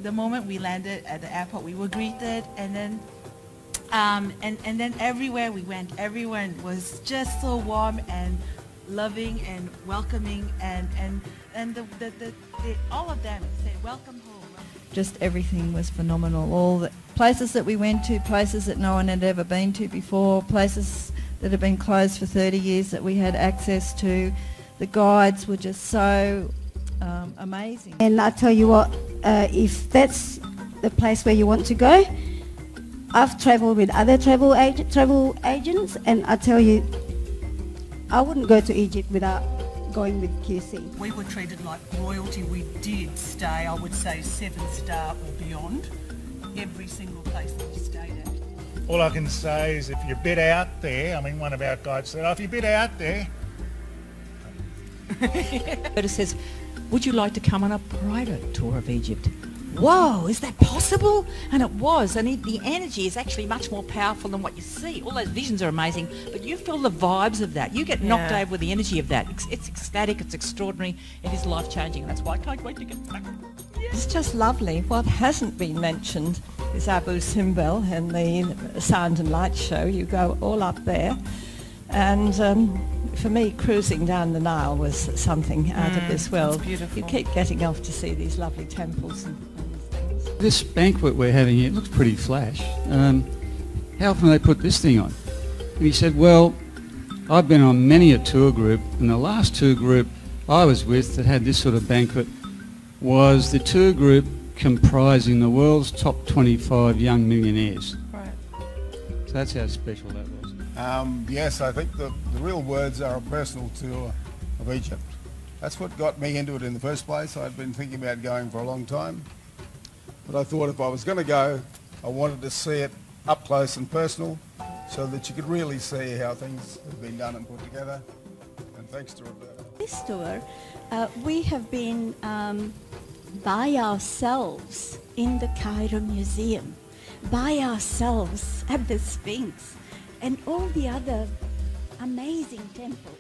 the moment we landed at the airport, we were greeted, and then everywhere we went, everyone was just so warm and loving and welcoming, and all of them said, "Welcome home." Just everything was phenomenal. All the places that we went to, places that no one had ever been to before, places that had been closed for 30 years that we had access to. The guides were just so amazing. And I tell you what, if that's the place where you want to go, I've travelled with other travel agents, and I tell you, I wouldn't go to Egypt without going with QC. We were treated like royalty. We did stay, I would say, 7-star or beyond, every single place that we stayed at. All I can say is if you're a bit out there, I mean, one of our guides said, "Oh, if you're a bit out there..." It says, "Would you like to come on a private tour of Egypt?" Whoa, is that possible? And it was, and the energy is actually much more powerful than what you see. All those visions are amazing, but you feel the vibes of that. You get knocked over with the energy of that. It's ecstatic, it's extraordinary, it is life-changing. That's why I can't wait to get back. It's just lovely. What hasn't been mentioned is Abu Simbel and the Sound and Light show. You go all up there, and for me, cruising down the Nile was something out of this world. Beautiful. You keep getting off to see these lovely temples and things. This banquet we're having here looks pretty flash. How often do they put this thing on? And he said, "Well, I've been on many a tour group, and the last tour group I was with that had this sort of banquet was the tour group comprising the world's top 25 young millionaires." Right. So that's how special that was. Yes, I think the real words are a personal tour of Egypt. That's what got me into it in the first place. I'd been thinking about going for a long time, but I thought if I was going to go, I wanted to see it up close and personal so that you could really see how things have been done and put together. And thanks to Roberta. This tour, we have been by ourselves in the Cairo Museum, by ourselves at the Sphinx, and all the other amazing temples.